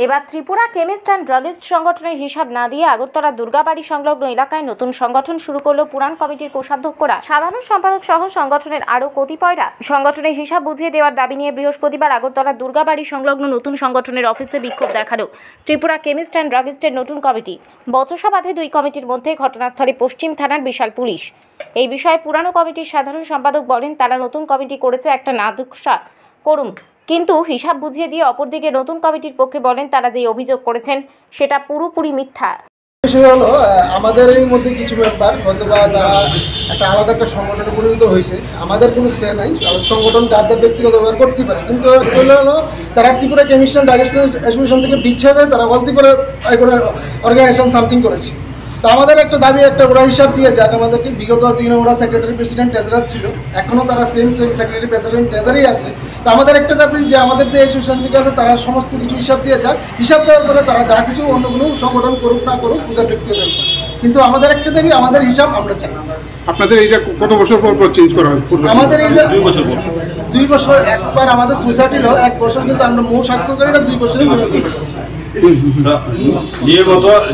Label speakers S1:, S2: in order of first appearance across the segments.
S1: এবার Tripura chemist and druggist সংগঠনের হিসাব না দিয়ে আগরতলা দুর্গাবাড়ি সংলগ্ন এলাকায় নতুন সংগঠন শুরু করল পুরাণ কমিটির কোষাধ্যক্ষরা। সাধারণ সম্পাদক সহ সংগঠনের আরও কতিপয়রা সংগঠনের হিসাব বুঝিয়ে দেওয়ার দাবি নিয়ে বৃহস্পতিবার আগরতলা দুর্গাবাড়ি সংলগ্ন নতুন সংগঠনের অফিসে বিক্ষোভ দেখালো ত্রিপুরা কেমিস্ট অ্যান্ড ড্রাগিস্টের নতুন কমিটি। বচসা বাঁধে দুই কমিটির মধ্যে ঘটনাস্থলে পশ্চিম থানার বিশাল পুলিশ। এই বিষয়ে পুরানো কমিটির সাধারণ সম্পাদক বলেন, তারা নতুন কমিটি করেছে একটা নাদুকসা করুম, কিন্তু হিসাব বুঝিয়ে দিয়ে অপরদিকে নতুন কমিটির পক্ষে বলেন তারা যে অভিযোগ করেছেন সেটা পুরোপুরি মিথ্যা।
S2: বিষয় হলো আমাদের এই মধ্যে কিছু মেম্বার হয়তো বা যারা একটা আলাদা একটা সংগঠনে পরিণত হয়েছে, আমাদের কোনো স্টে নাই, সংগঠন যাদের ব্যক্তিগত ব্যবহার করতে পারে, কিন্তু হলো তারা Tripura chemist and druggist association থেকে বিচ্ছেদ হয়ে তারা বলতে পারে অর্গানাইজেশন সামথিং করেছে। তো আমাদের একটা দাবি, একটা ওরা হিসাব দিয়ে যাক আমাদেরকে। বিগত দিনে ওরা সেক্রেটারি প্রেসিডেন্ট ট্রেজারার ছিল, এখনও তারা সেম সেক্রেটারি প্রেসিডেন্ট ট্রেজারই আছে। তো আমাদের একটা দাবি যে আমাদের যে অ্যাসোসিয়েশন থেকে আছে তারা সমস্ত কিছু হিসাব দিয়ে যাক, হিসাব দেওয়ার পরে তারা যা কিছু অন্য কোনো সংগঠন করুক না করুক ওদের ব্যক্তিগত, কিন্তু আমাদের একটা দাবি, আমাদের হিসাব আমরা চাই।
S3: আপনাদের এইটা কত বছর পর চেঞ্জ করা হয়?
S2: আমাদের এইটা 2 বছর এক্সপায়ার। আমাদের সোসাইটির 1 বছর, কিন্তু আমরা মৌ স্বাক্ষরকারীরা 2 বছরের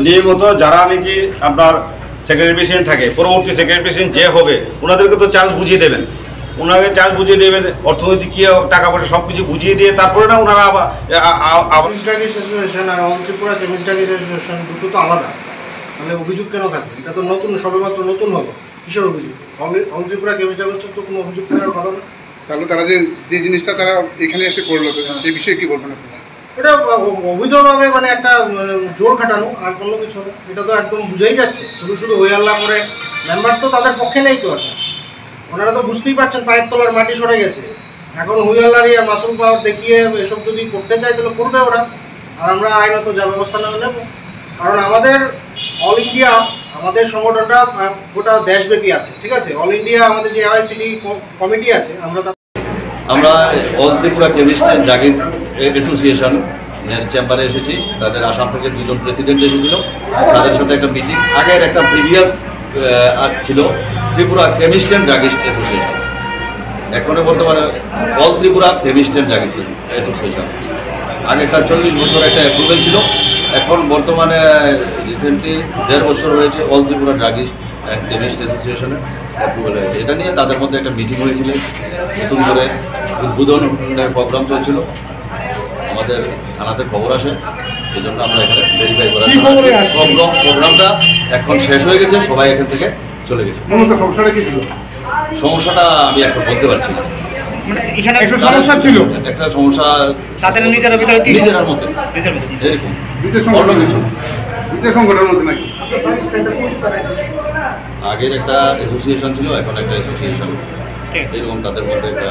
S4: নিয়মিত যারা নাকি আপনার সেক্রেটারি প্রেসিডেন্ট থাকে, পরবর্তী সেক্রেটারি প্রেসিডেন্ট যে হবে ওনাদেরকে তো চার্জ বুঝিয়ে দেবেন, ওনাকে চার্জ বুঝিয়ে দেবেন, অর্থনৈতিক কী টাকা পয়সা সব কিছু বুঝিয়ে দিয়ে তারপরে না ওনারা আবার
S5: অ্যাসোসিয়েশন আর অল ত্রিপুরা কেমিস্ট অ্যাসোসিয়েশন দুটো তো আলাদা, তাহলে অভিযোগ কেন থাকবে? এটা তো নতুন, সবেমাত্র নতুন হবে, কিসের অভিযোগ? অল ত্রিপুরা কেমিস্ট অ্যাসোসিয়েশন তো কোনো অভিযোগ থাকার কথা না।
S3: তাহলে তারা যে জিনিসটা তারা এখানে এসে করলো, তো সেই বিষয়ে কী বলবেন আপনারা?
S5: এটা অবৈধভাবে মানে একটা জোর খাটানো, আর কোনো কিছু না। এটা তো একদম বুঝাই যাচ্ছে, শুধু হই আল্লাহ করে মেম্বার তো তাদের পক্ষে নেই তো একটা। ওনারা তো বুঝতেই পারছেন পায়ের তলার মাটি সরে গেছে, এখন হই আল্লাহর মাসুম পাওয়ার দেখিয়ে এসব যদি করতে চায় তাহলে করবে ওরা, আর আমরা আইনত যা ব্যবস্থা নেওয়া নেব। কারণ আমাদের অল ইন্ডিয়া, আমাদের সংগঠনটা গোটা দেশব্যাপী আছে, ঠিক আছে? অল ইন্ডিয়া আমাদের যে AICD কমিটি আছে,
S6: আমরা all Tripura chemist and druggist অ্যাসোসিয়েশনের চেম্বারে এসেছি। তাদের আসাম থেকে 2 জন প্রেসিডেন্ট এসেছিল, তাদের সাথে একটা মিটিং। আগের একটা প্রিভিয়াস ছিল Tripura chemist and druggist association, এখন বর্তমানে all Tripura chemist and druggist association. আগে একটা 40 বছর একটা অ্যাপ্রুভেল ছিল, এখন বর্তমানে রিসেন্টলি 1.5 বছর হয়েছে all Tripura druggist and chemist অ্যাসোসিয়েশনের অ্যাপ্রুভেল হয়েছে। এটা নিয়ে তাদের মধ্যে একটা মিটিং হয়েছিল, নতুন করে উদ্বোধনের প্রোগ্রাম চলছিল। আমাদের থানাতে খবর আসে, এই জন্য আমরা এখানে ভেরিফাই করার প্রোগ্রামটা এখন শেষ হয়ে গেছে, সবাই এখান থেকে চলে গেছে।
S3: সমস্যাটা কি ছিল?
S6: সমস্যাটা আমি এখন বলতে পারছি না।
S3: একটা সমস্যা ছিল,
S6: একটা সমস্যা নিজেরার মধ্যে এরকম অন্য কিছু
S3: সংগঠনের মধ্যে নাকি?
S6: আগের একটা অ্যাসোসিয়েশন ছিল, এখন একটা অ্যাসোসিয়েশন, এরকম তাদের মধ্যে একটা